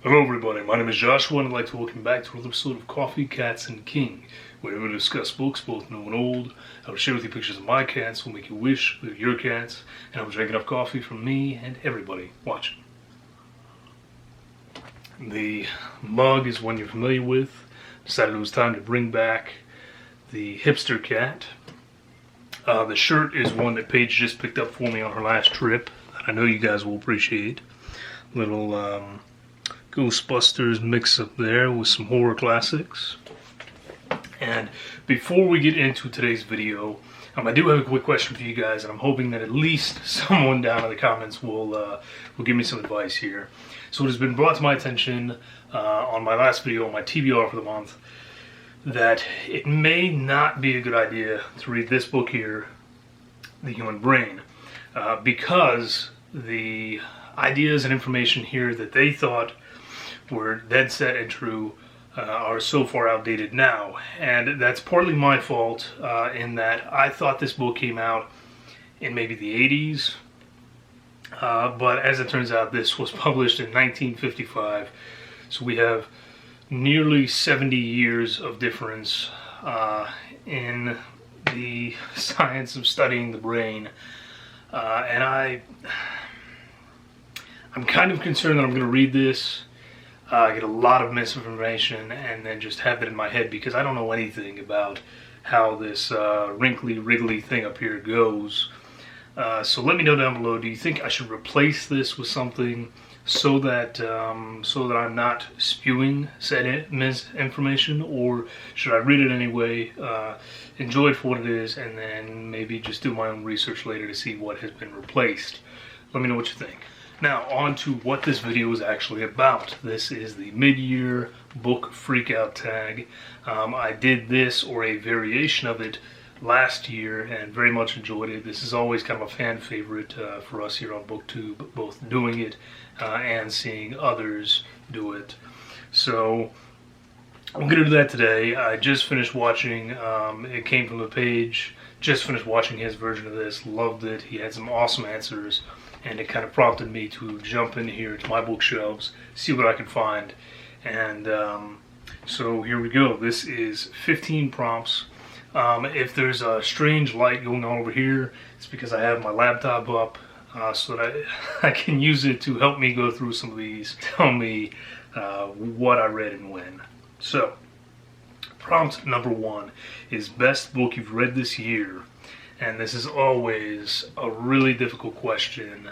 Hello everybody, my name is Joshua and I'd like to welcome back to another episode of Coffee, Cats, and King, where we discuss books, both new and old. I will share with you pictures of my cats, will make you wish they're your cats, and I will drink enough coffee from me and everybody watching. The mug is one you're familiar with. Decided it was time to bring back the hipster cat. The shirt is one that Paige just picked up for me on her last trip, that I know you guys will appreciate. Little Ghostbusters mix up there with some horror classics. And before we get into today's video, I do have a quick question for you guys, and I'm hoping that at least someone down in the comments will give me some advice here. So it has been brought to my attention on my last video, on my TBR for the month, that it may not be a good idea to read this book here, The Human Brain, because the ideas and information here that they thought were dead set and true are so far outdated now. And that's partly my fault in that I thought this book came out in maybe the 80s, but as it turns out this was published in 1955, so we have nearly 70 years of difference in the science of studying the brain, and I'm kind of concerned that I'm going to read this, get a lot of misinformation, and then just have it in my head, because I don't know anything about how this wrinkly, wriggly thing up here goes. So let me know down below, do you think I should replace this with something so that I'm not spewing said misinformation, or should I read it anyway, enjoy it for what it is, and then maybe just do my own research later to see what has been replaced? Let me know what you think. Now, on to what this video is actually about. This is the mid-year book Freakout tag. I did this, or a variation of it, last year and very much enjoyed it. This is always kind of a fan favorite for us here on BookTube, both doing it and seeing others do it. So I'm going to do that today. I just finished watching, it came from the page, just finished watching his version of this, loved it. He had some awesome answers, and it kind of prompted me to jump in here to my bookshelves, see what I can find. And so here we go. This is 15 prompts. If there's a strange light going on over here, it's because I have my laptop up so that I can use it to help me go through some of these, tell me what I read and when. So, prompt number 1 is best book you've read this year. And this is always a really difficult question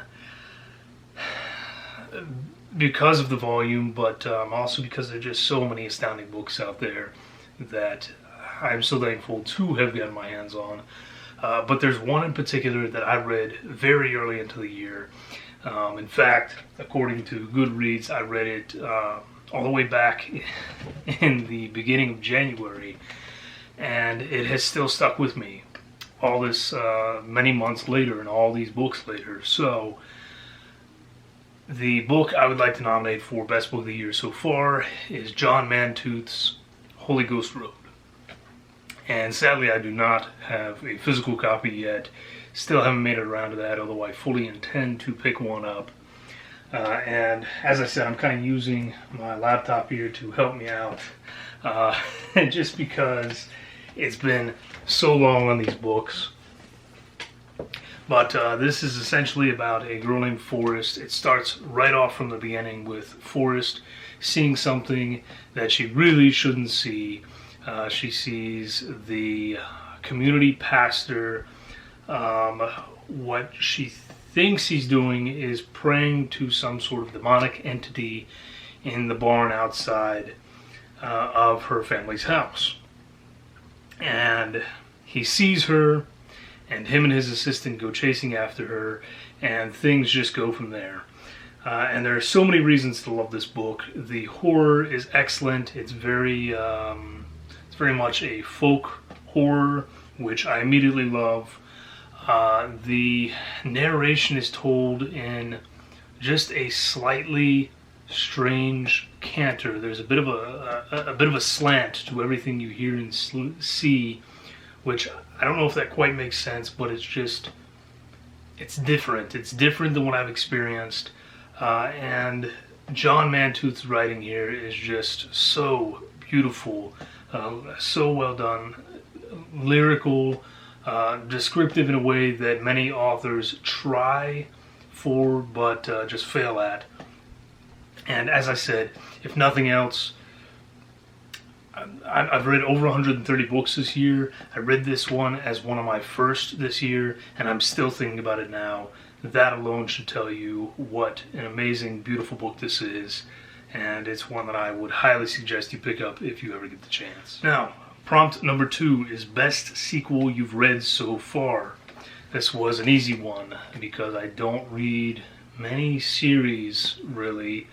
because of the volume, but also because there are just so many astounding books out there that I'm so thankful to have gotten my hands on. But there's one in particular that I read very early into the year. In fact, according to Goodreads, I read it all the way back in the beginning of January, and it has still stuck with me all this many months later and all these books later. So the book I would like to nominate for best book of the year so far is John Mantooth's Holy Ghost Road. And sadly I do not have a physical copy yet. Still haven't made it around to that, although I fully intend to pick one up. And as I said, I'm kind of using my laptop here to help me out, just because it's been so long on these books. But this is essentially about a girl named Forrest. It starts right off from the beginning with Forrest seeing something that she really shouldn't see. She sees the community pastor. What she thinks he's doing is praying to some sort of demonic entity in the barn outside of her family's house. And he sees her, and him and his assistant go chasing after her, and things just go from there. And there are so many reasons to love this book. The horror is excellent. It's very much a folk horror, which I immediately love. The narration is told in just a slightly strange canter. There's a bit of a slant to everything you hear and see, which I don't know if that quite makes sense, but it's different. It's different than what I've experienced, and John Mantooth's writing here is just so beautiful, so well done, lyrical, descriptive in a way that many authors try for but just fail at. And as I said, if nothing else, I've read over 130 books this year. I read this one as one of my first this year, and I'm still thinking about it now. That alone should tell you what an amazing, beautiful book this is, and it's one that I would highly suggest you pick up if you ever get the chance. Now, prompt number 2 is best sequel you've read so far. This was an easy one because I don't read many series, really,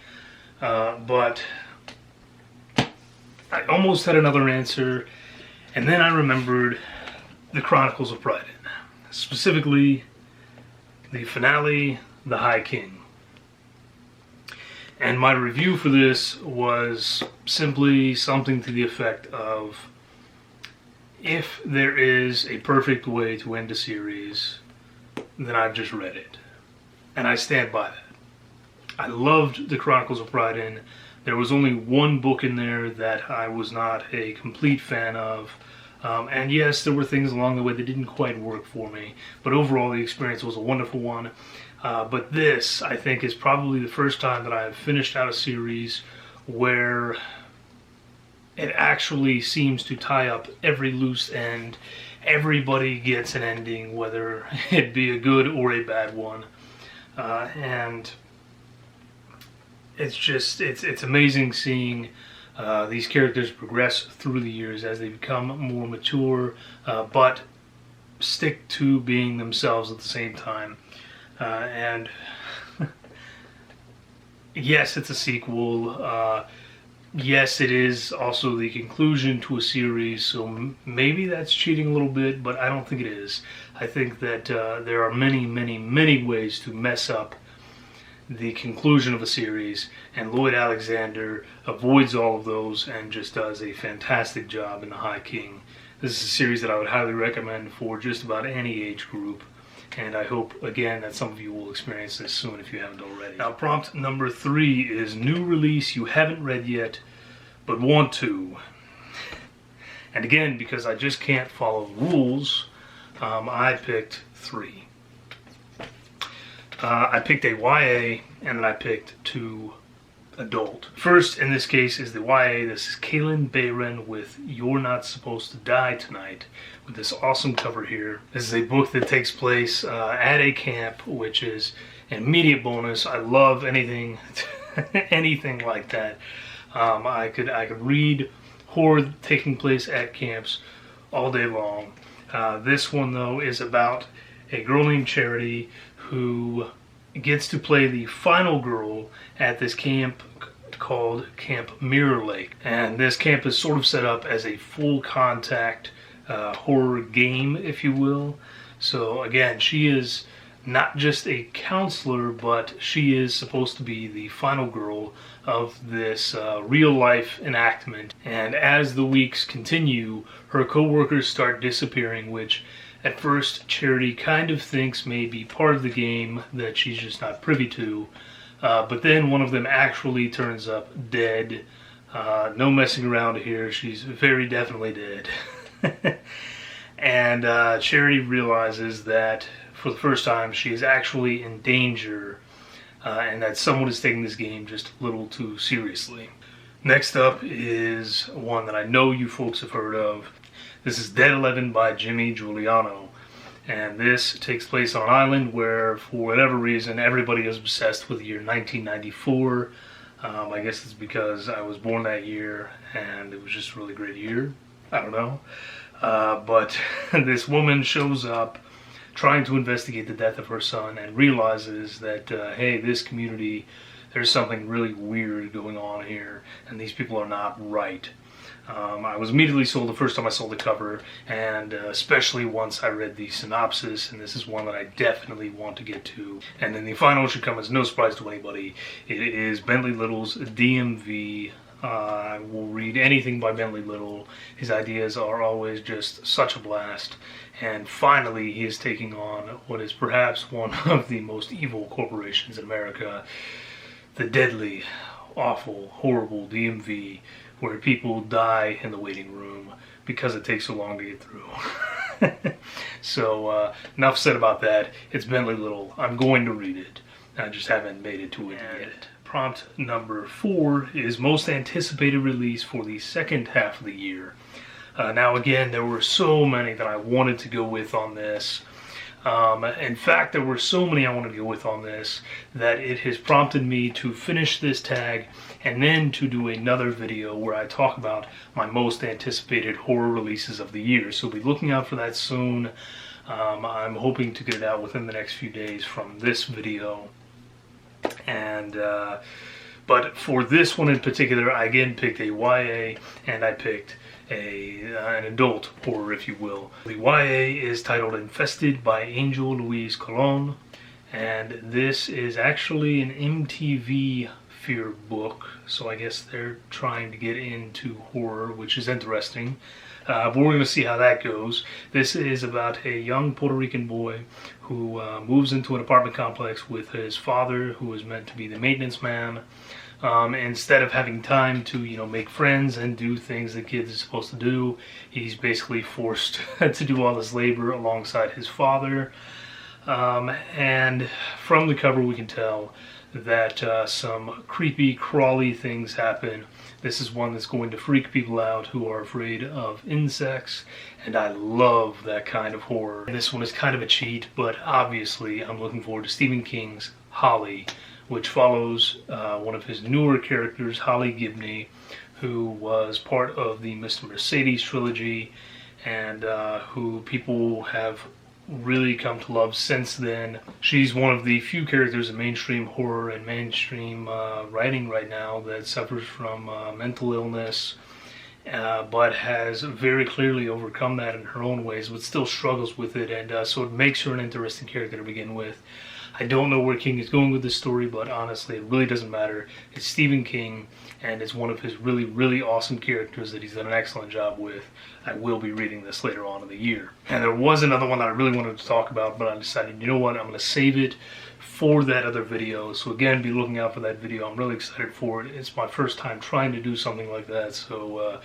but I almost had another answer, and then I remembered the Chronicles of Pryden, specifically the finale, The High King. And my review for this was simply something to the effect of, if there is a perfect way to end a series, then I've just read it. And I stand by that. I loved the Chronicles of Pryden. There was only one book in there that I was not a complete fan of. And yes, there were things along the way that didn't quite work for me. But overall, the experience was a wonderful one. But this, I think, is probably the first time that I have finished out a series where it actually seems to tie up every loose end. Everybody gets an ending, whether it be a good or a bad one. And it's just, it's amazing seeing these characters progress through the years as they become more mature, but stick to being themselves at the same time. And yes, it's a sequel. Yes, it is also the conclusion to a series, so maybe that's cheating a little bit, but I don't think it is. I think that there are many, many, many ways to mess up the conclusion of a series, and Lloyd Alexander avoids all of those and just does a fantastic job in The High King. This is a series that I would highly recommend for just about any age group, and I hope, again, that some of you will experience this soon if you haven't already. Now, prompt number 3 is new release you haven't read yet, but want to. And again, because I just can't follow the rules, I picked 3. I picked a YA, and then I picked 2 adult. First, in this case, is the YA. This is Kaylin Bayron with You're Not Supposed to Die Tonight, with this awesome cover here. This is a book that takes place at a camp, which is an immediate bonus. I love anything anything like that. I could read horror taking place at camps all day long. This one, though, is about a girl named Charity who gets to play the final girl at this camp called Camp Mirror Lake. And this camp is sort of set up as a full contact horror game, if you will. So again, she is not just a counselor, but she is supposed to be the final girl of this real life enactment. And as the weeks continue, her co-workers start disappearing, which at first Charity kind of thinks may be part of the game that she's just not privy to. But then one of them actually turns up dead. No messing around here, she's very definitely dead. And Charity realizes that for the first time she is actually in danger, and that someone is taking this game just a little too seriously. Next up is one that I know you folks have heard of. This is Dead 11 by Jimmy Giuliano, and this takes place on an island where, for whatever reason, everybody is obsessed with the year 1994. I guess it's because I was born that year, and it was just a really great year. I don't know. But this woman shows up trying to investigate the death of her son and realizes that, hey, this community, there's something really weird going on here, and these people are not right. I was immediately sold the first time I saw the cover, and especially once I read the synopsis, and this is one that I definitely want to get to. And then the final should come as no surprise to anybody. It is Bentley Little's DMV. I will read anything by Bentley Little. His ideas are always just such a blast. And finally, he is taking on what is perhaps one of the most evil corporations in America. the deadly, awful, horrible DMV where people die in the waiting room because it takes so long to get through. So enough said about that. It's been a little. I'm going to read it. I just haven't made it to it yet. Prompt number 4 is most anticipated release for the second half of the year. Now again, there were so many that I wanted to go with on this. In fact, there were so many I wanted to go with on this that it has prompted me to finish this tag and then to do another video where I talk about my most anticipated horror releases of the year. So be looking out for that soon. I'm hoping to get it out within the next few days from this video. And but for this one in particular, I again picked a YA and I picked an adult horror, if you will. The YA is titled Infested by Angel Louise Colon, and this is actually an MTV fear book, so I guess they're trying to get into horror, which is interesting. But we're going to see how that goes. This is about a young Puerto Rican boy who moves into an apartment complex with his father, who is meant to be the maintenance man. Instead of having time to, make friends and do things that kids are supposed to do, he's basically forced to do all this labor alongside his father. And from the cover we can tell that some creepy, crawly things happen. This is one that's going to freak people out who are afraid of insects, and I love that kind of horror. This one is kind of a cheat, but obviously I'm looking forward to Stephen King's Holly, which follows one of his newer characters, Holly Gibney, who was part of the Mr. Mercedes trilogy, and who people have really come to love since then. She's one of the few characters in mainstream horror and mainstream writing right now that suffers from mental illness, but has very clearly overcome that in her own ways, but still struggles with it, and so it makes her an interesting character to begin with. I don't know where King is going with this story, but honestly, it really doesn't matter. It's Stephen King, and it's one of his really, really awesome characters that he's done an excellent job with. I will be reading this later on in the year. And there was another one that I really wanted to talk about, but I decided, you know what, I'm going to save it for that other video. So again, be looking out for that video. I'm really excited for it. It's my first time trying to do something like that, so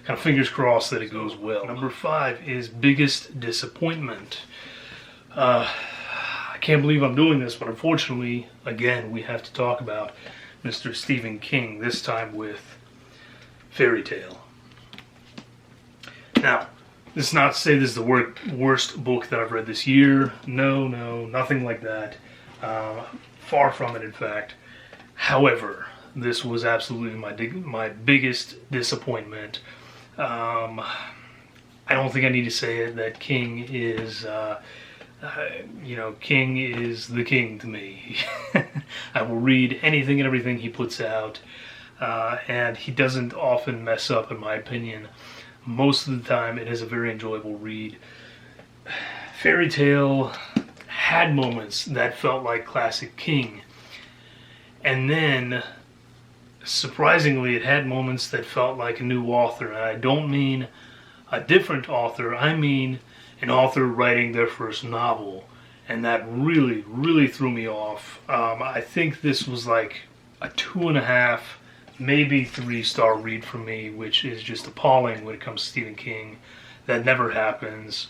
kind of fingers crossed that it goes well. Number 5 is Biggest Disappointment. I can't believe I'm doing this, but unfortunately, again, we have to talk about Mr. Stephen King, this time with Fairy Tale. Now, this is not to say this is the worst book that I've read this year. No, nothing like that. Far from it, in fact. However, this was absolutely my biggest disappointment. I don't think I need to say it, that King is... King is the king to me. I will read anything and everything he puts out, and he doesn't often mess up, in my opinion. Most of the time, it is a very enjoyable read. Fairy Tale had moments that felt like classic King, and then, surprisingly, it had moments that felt like a new author, and I don't mean a different author, I mean an author writing their first novel, and that really, really threw me off. I think this was like a 2.5, maybe 3-star read for me, which is just appalling when it comes to Stephen King. That never happens,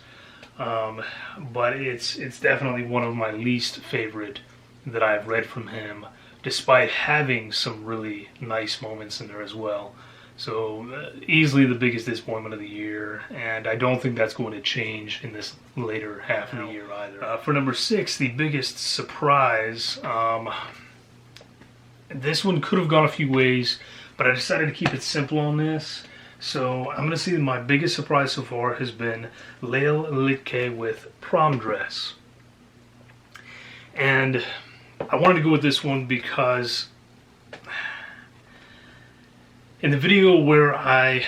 but it's definitely one of my least favorite that I've read from him, despite having some really nice moments in there as well. So easily the biggest disappointment of the year, and I don't think that's going to change in this later half of the year either. For number 6, the biggest surprise. This one could have gone a few ways, but I decided to keep it simple on this. So I'm going to say that my biggest surprise so far has been Lael Litke with Prom Dress. And I wanted to go with this one because in the video where I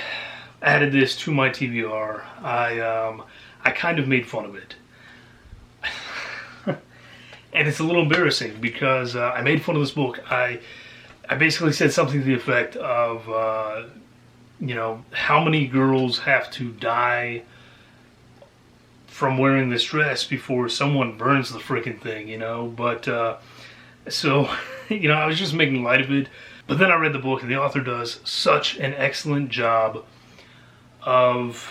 added this to my TBR, I kind of made fun of it. And it's a little embarrassing because I made fun of this book. I basically said something to the effect of, how many girls have to die from wearing this dress before someone burns the freaking thing, But, so I was just making light of it. But then I read the book, and the author does such an excellent job of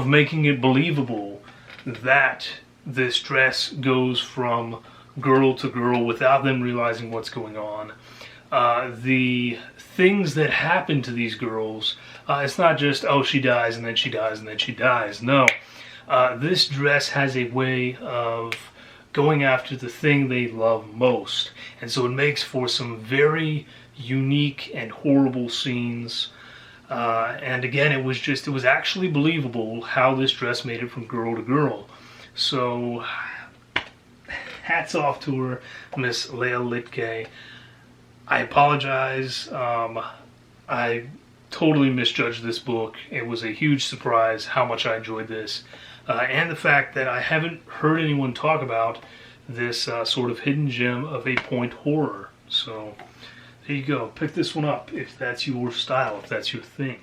making it believable that this dress goes from girl to girl without them realizing what's going on. The things that happen to these girls, it's not just, oh, she dies and then she dies and then she dies. No, this dress has a way of going after the thing they love most. And so it makes for some very unique and horrible scenes. And again, it was actually believable how this dress made it from girl to girl. So, hats off to her, Miss Leah Litke. I apologize. I totally misjudged this book. It was a huge surprise how much I enjoyed this. And the fact that I haven't heard anyone talk about this sort of hidden gem of a point horror. So, there you go. Pick this one up if that's your style, if that's your thing.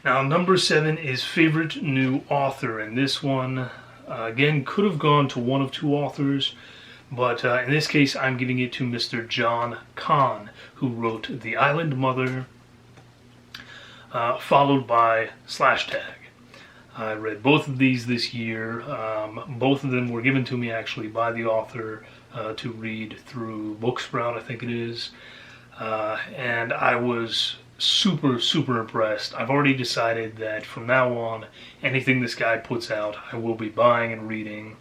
Now, number 7 is favorite new author. And this one, again, could have gone to one of two authors. But in this case, I'm giving it to Mr. John Kahn, who wrote The Island Mother, followed by /Tag. I read both of these this year. Both of them were given to me actually by the author to read through Booksprout, I think it is. And I was super, super impressed. I've already decided that from now on, anything this guy puts out, I will be buying and reading.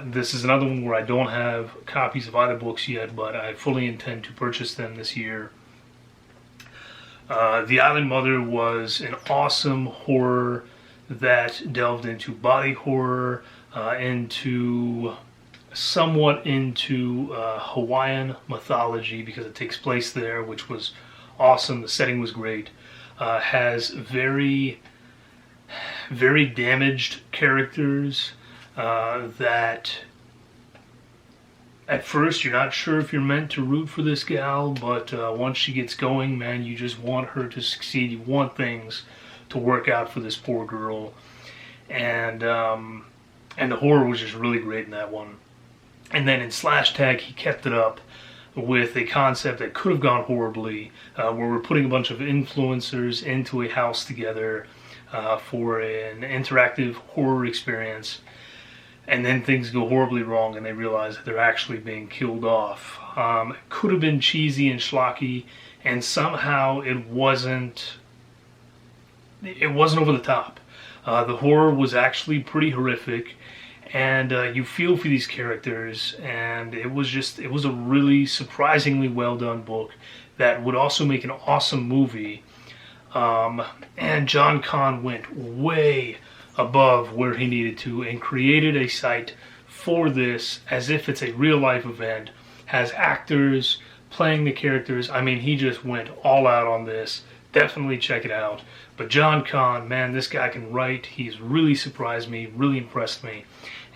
This is another one where I don't have copies of either books yet, but I fully intend to purchase them this year. The Island Mother was an awesome horror that delved into body horror, somewhat into Hawaiian mythology, because it takes place there, which was awesome. The setting was great. Has very, very damaged characters that at first you're not sure if you're meant to root for this gal, but once she gets going, man, you just want her to succeed. You want things to work out for this poor girl, and the horror was just really great in that one. And then in /Tag, he kept it up with a concept that could have gone horribly, where we're putting a bunch of influencers into a house together for an interactive horror experience, and then things go horribly wrong and they realize that they're actually being killed off. It could have been cheesy and schlocky, and somehow it wasn't over the top. The horror was actually pretty horrific, and you feel for these characters, and it was a really surprisingly well done book that would also make an awesome movie. And John Kahn went way above where he needed to and created a site for this as if it's a real life event, has actors playing the characters. I mean, he just went all out on this. Definitely check it out. But John Kahn, man, this guy can write. He's really surprised me, really impressed me.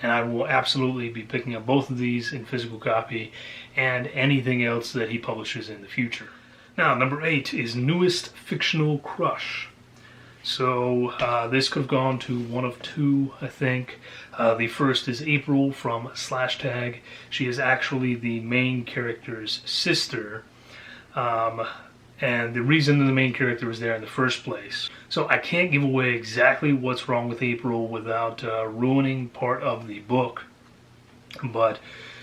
And I will absolutely be picking up both of these in physical copy and anything else that he publishes in the future. Now, number 8 is Newest Fictional Crush. So this could have gone to one of two, I think. The first is April from /Tag. She is actually the main character's sister. And the reason the main character was there in the first place. So I can't give away exactly what's wrong with April without ruining part of the book. But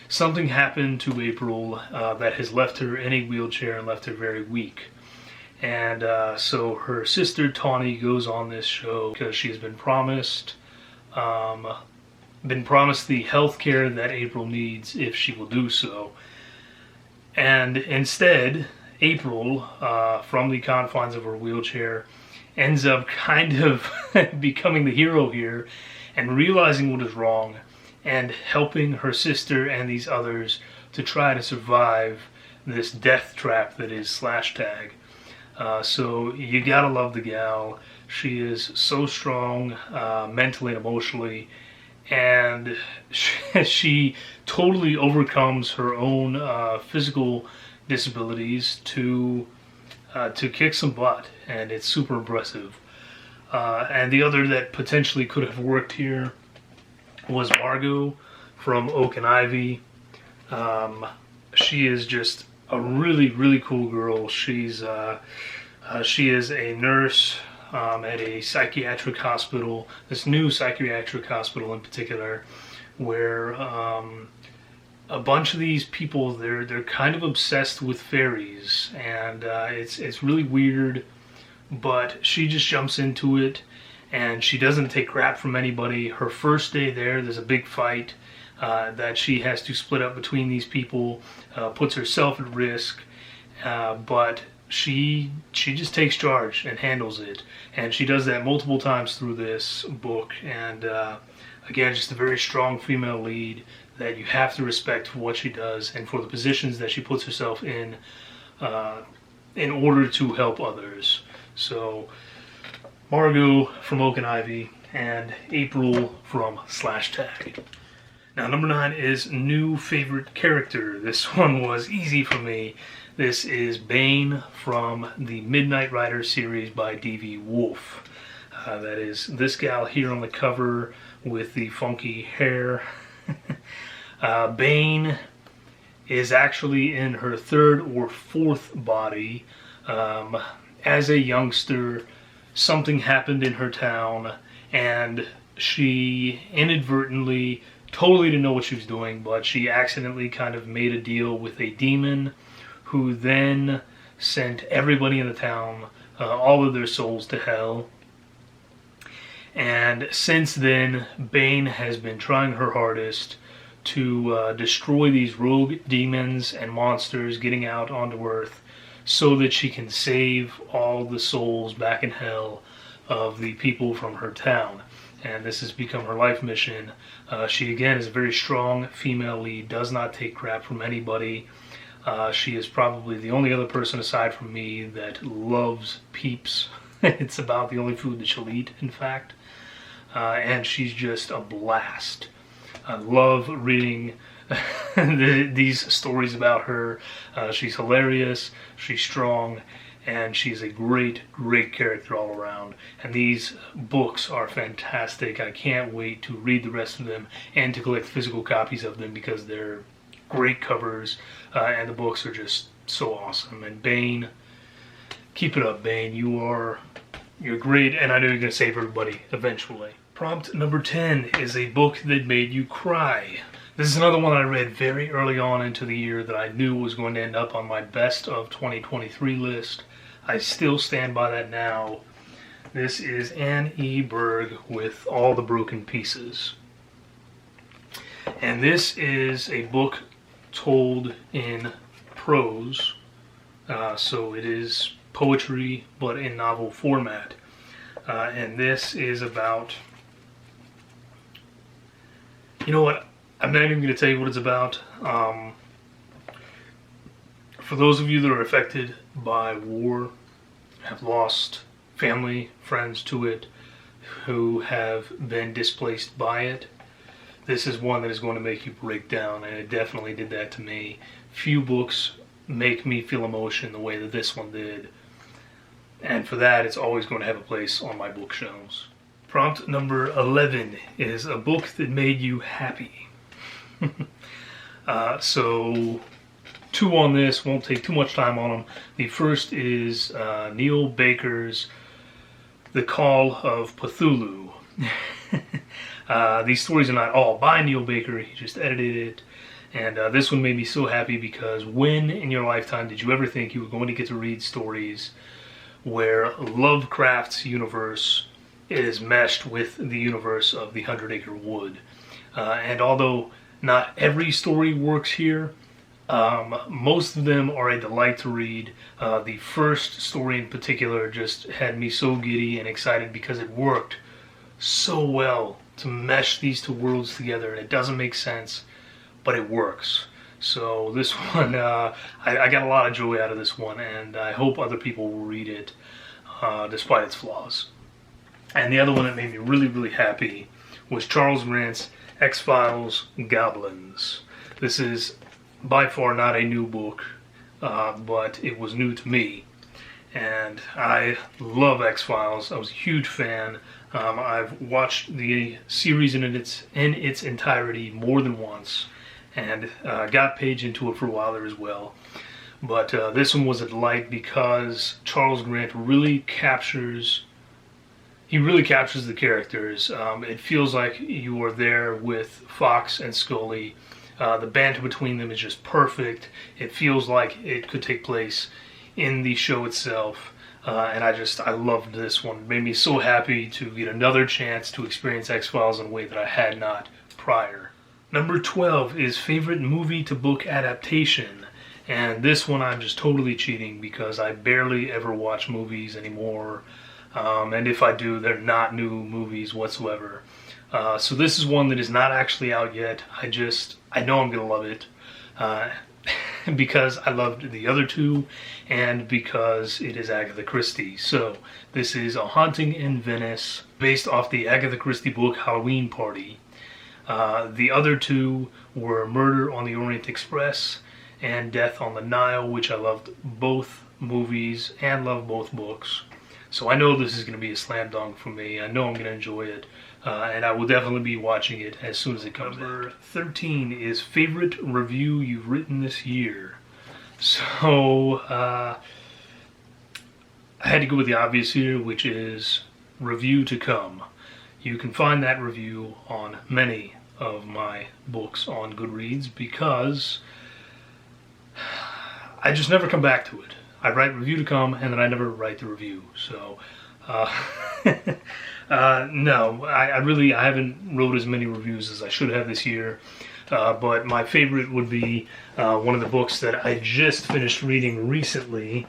something happened to April that has left her in a wheelchair and left her very weak. And so her sister Tawny goes on this show because she has been promised the health care that April needs if she will do so. And instead, April, from the confines of her wheelchair, ends up kind of becoming the hero here and realizing what is wrong and helping her sister and these others to try to survive this death trap that is /Tag. So you gotta love the gal. She is so strong mentally and emotionally, and she totally overcomes her own physical disabilities to kick some butt, and it's super impressive. And the other that potentially could have worked here was Vargo from Oak and Ivy. she is just a really, really cool girl. She is a nurse at a psychiatric hospital, this new psychiatric hospital in particular, where a bunch of these people, they're kind of obsessed with fairies, and it's really weird, but she just jumps into it, and she doesn't take crap from anybody. Her first day there's a big fight that she has to split up between these people, puts herself at risk, but she just takes charge and handles it, and she does that multiple times through this book. And again, just a very strong female lead that you have to respect for what she does and for the positions that she puts herself in order to help others. So Vargo from Oak and Ivy, and April from /Tag. Now, number 9 is new favorite character. This one was easy for me. This is Bane from the Midnight Rider series by D.V. Wolf. That is this gal here on the cover with the funky hair. Bane is actually in her 3rd or 4th body. As a youngster, something happened in her town, and she inadvertently, totally didn't know what she was doing, but she accidentally kind of made a deal with a demon who then sent everybody in the town, all of their souls, to hell. And since then, Bane has been trying her hardest to destroy these rogue demons and monsters getting out onto Earth, so that she can save all the souls back in hell of the people from her town. And this has become her life mission. She, again, is a very strong female lead, does not take crap from anybody. She is probably the only other person aside from me that loves Peeps. It's about the only food that she'll eat, in fact. And she's just a blast. I love reading these stories about her. She's hilarious, she's strong, and she's a great, great character all around. And these books are fantastic. I can't wait to read the rest of them and to collect physical copies of them, because they're great covers, and the books are just so awesome. And Bane, keep it up, Bane. You're great, and I know you're going to save everybody eventually. Prompt number 10 is a book that made you cry. This is another one I read very early on into the year that I knew was going to end up on my best of 2023 list. I still stand by that now. This is Anne E. Berg with All the Broken Pieces. And this is a book told in prose, so it is poetry but in novel format. And this is about... You know what? I'm not even going to tell you what it's about. For those of you that are affected by war, have lost family, friends to it, who have been displaced by it, this is one that is going to make you break down, and it definitely did that to me. Few books make me feel emotion the way that this one did, and for that, it's always going to have a place on my bookshelves. Prompt number 11 is a book that made you happy. So 2 on this, won't take too much time on them. The first is Neil Baker's The Call of Cthulhu. These stories are not all by Neil Baker, he just edited it. And this one made me so happy, because when in your lifetime did you ever think you were going to get to read stories where Lovecraft's universe is meshed with the universe of the 100 Acre Wood? And although not every story works here, most of them are a delight to read. The first story in particular just had me so giddy and excited, because it worked so well to mesh these 2 worlds together, and it doesn't make sense, but it works. So this one, I got a lot of joy out of this one, and I hope other people will read it, despite its flaws. And the other one that made me really, really happy was Charles Grant's X-Files Goblins. This is by far not a new book, but it was new to me. And I love X-Files. I was a huge fan. I've watched the series in its entirety more than once. and got Paige into it for a while there as well. But this one was a delight because Charles Grant really captures the characters. It feels like you are there with Fox and Scully. The banter between them is just perfect. It feels like it could take place in the show itself. And I loved this one. It made me so happy to get another chance to experience X-Files in a way that I had not prior. Number 12 is favorite movie to book adaptation. And this one I'm just totally cheating because I barely ever watch movies anymore. And if I do, they're not new movies whatsoever. So this is one that is not actually out yet. I know I'm going to love it. Because I loved the other two, and because it is Agatha Christie. So, this is A Haunting in Venice, based off the Agatha Christie book Halloween Party. The other two were Murder on the Orient Express and Death on the Nile, which I loved both movies and love both books. So I know this is going to be a slam dunk for me. I know I'm going to enjoy it. And I will definitely be watching it as soon as it comes out. Number 13 is favorite review you've written this year. So, I had to go with the obvious here, which is review to come. You can find that review on many of my books on Goodreads because I just never come back to it. I write review to come and then I never write the review. So, no, I haven't wrote as many reviews as I should have this year. But my favorite would be one of the books that I just finished reading recently,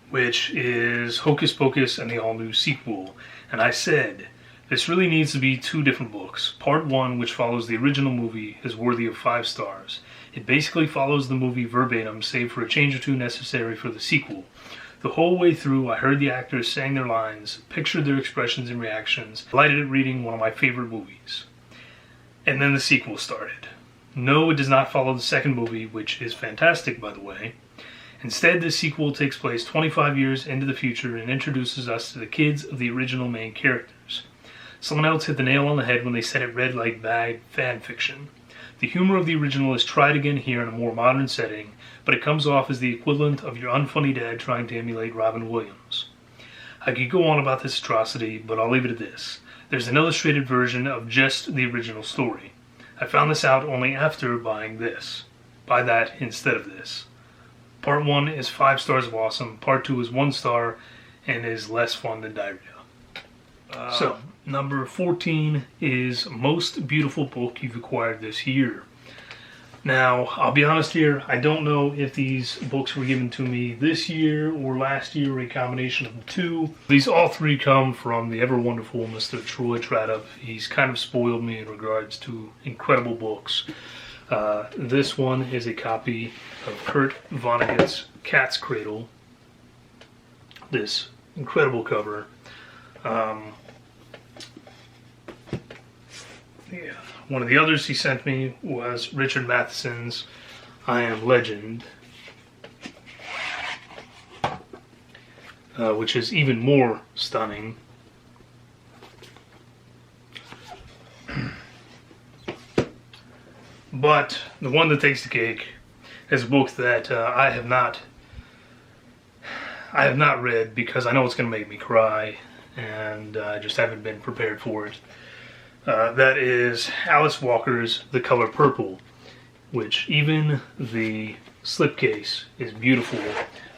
which is Hocus Pocus and the all-new sequel. And I said, this really needs to be two different books. Part 1, which follows the original movie, is worthy of 5 stars. It basically follows the movie verbatim, save for a change or two necessary for the sequel. The whole way through, I heard the actors saying their lines, pictured their expressions and reactions, delighted at reading one of my favorite movies. And then the sequel started. No, it does not follow the second movie, which is fantastic, by the way. Instead, this sequel takes place 25 years into the future and introduces us to the kids of the original main characters. Someone else hit the nail on the head when they said it read like bad fan fiction. The humor of the original is tried again here in a more modern setting, but it comes off as the equivalent of your unfunny dad trying to emulate Robin Williams. I could go on about this atrocity, but I'll leave it at this. There's an illustrated version of just the original story. I found this out only after buying this. Buy that instead of this. Part 1 is 5 stars of awesome, Part 2 is 1 star, and is less fun than diarrhea. So, number 14 is most beautiful book you've acquired this year. Now, I'll be honest here, I don't know if these books were given to me this year or last year, or a combination of the two. These all three come from the ever wonderful Mr. Troy Tradup. He's kind of spoiled me in regards to incredible books. This one is a copy of Kurt Vonnegut's Cat's Cradle. This incredible cover. Yeah. One of the others he sent me was Richard Matheson's I Am Legend, which is even more stunning. But the one that takes the cake is a book that I have not read because I know it's going to make me cry, and I just haven't been prepared for it. That is Alice Walker's The Color Purple, which even the slipcase is beautiful,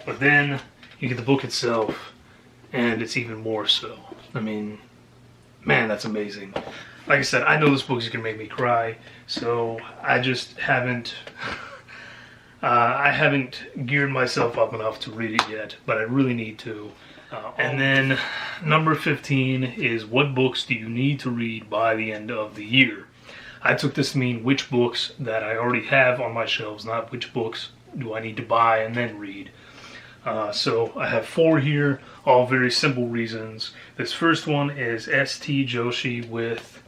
but then you get the book itself, and it's even more so. I mean, man, that's amazing. Like I said, I know this book is going to make me cry, so I just haven't... I haven't geared myself up enough to read it yet, but I really need to. And then number 15 is what books do you need to read by the end of the year? I took this to mean which books that I already have on my shelves, not which books do I need to buy and then read. So I have 4 here, all very simple reasons. This first one is S.T. Joshi with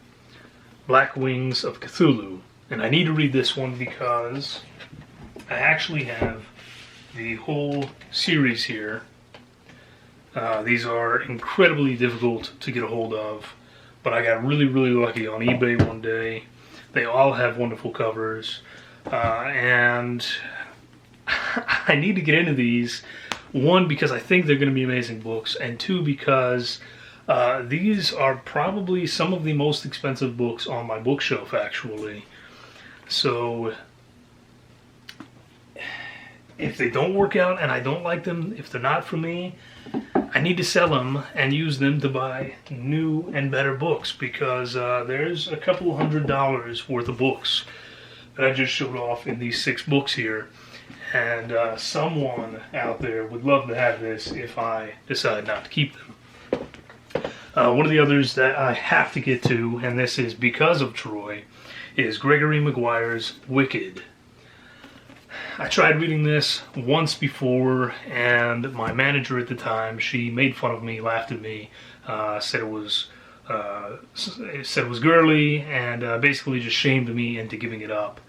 Black Wings of Cthulhu. And I need to read this one because I actually have the whole series here. These are incredibly difficult to get a hold of, but I got really, really lucky on eBay one day. They all have wonderful covers, and I need to get into these. One, because I think they're going to be amazing books, and two, because these are probably some of the most expensive books on my bookshelf, actually. So if they don't work out and I don't like them, if they're not for me, I need to sell them and use them to buy new and better books, because there's a couple $100 worth of books that I just showed off in these 6 books here. And someone out there would love to have this if I decide not to keep them. One of the others that I have to get to, and this is because of Troy, is Gregory Maguire's Wicked. I tried reading this once before, and my manager at the time, she made fun of me, laughed at me, said it was girly, and basically just shamed me into giving it up.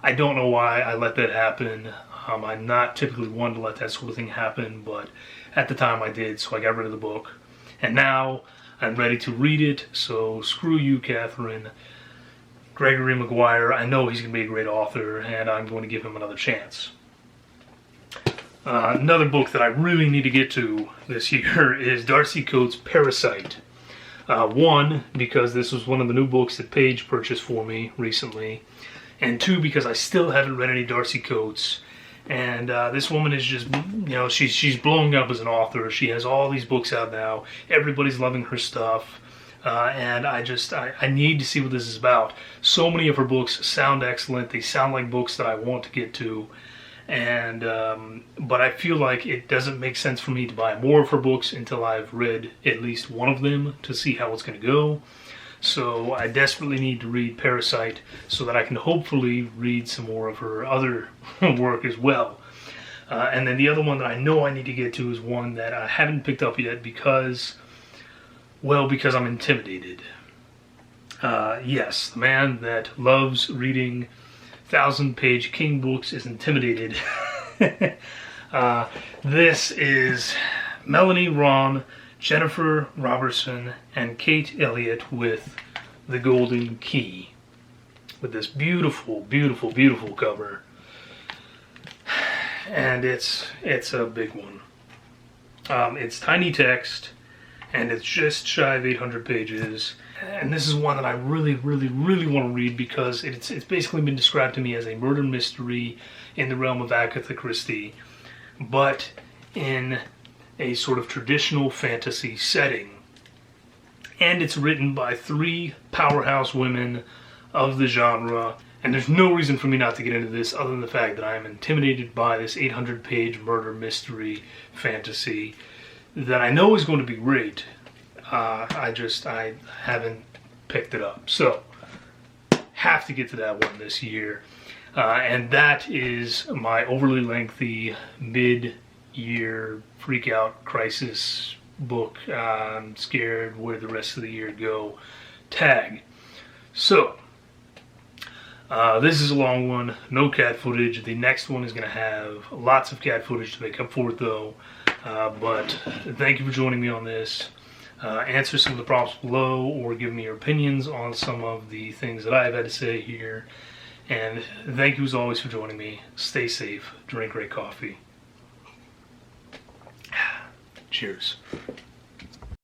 I don't know why I let that happen. I'm not typically one to let that sort of thing happen, but at the time I did, so I got rid of the book. And now I'm ready to read it, so screw you, Catherine. Gregory Maguire, I know he's going to be a great author, and I'm going to give him another chance. Another book that I really need to get to this year is Darcy Coates' Parasite. One, because this was one of the new books that Paige purchased for me recently, and two, because I still haven't read any Darcy Coates. And this woman is just, she's blowing up as an author. She has all these books out now. Everybody's loving her stuff. And I need to see what this is about. So many of her books sound excellent. They sound like books that I want to get to. And but I feel like it doesn't make sense for me to buy more of her books until I've read at least one of them to see how it's going to go. So I desperately need to read Parasite so that I can hopefully read some more of her other work as well. And then the other one that I know I need to get to is one that I haven't picked up yet because I'm intimidated. Yes, the man that loves reading 1,000-page King books is intimidated. This is Melanie Ron, Jennifer Robertson, and Kate Elliott with The Golden Key, with this beautiful, beautiful, beautiful cover. And it's a big one. It's tiny text, and it's just shy of 800 pages. And this is one that I really, really, really want to read because it's basically been described to me as a murder mystery in the realm of Agatha Christie, but in a sort of traditional fantasy setting. And it's written by 3 powerhouse women of the genre, and there's no reason for me not to get into this other than the fact that I am intimidated by this 800-page murder mystery fantasy that I know is going to be great. I haven't picked it up. So, have to get to that one this year. And that is my overly lengthy mid-year Freakout crisis book. I'm scared where the rest of the year go tag. So, this is a long one. No cat footage. The next one is going to have lots of cat footage to make up for it, though. But thank you for joining me on this. Answer some of the problems below, or give me your opinions on some of the things that I've had to say here. And thank you as always for joining me. Stay safe. Drink great coffee. Cheers.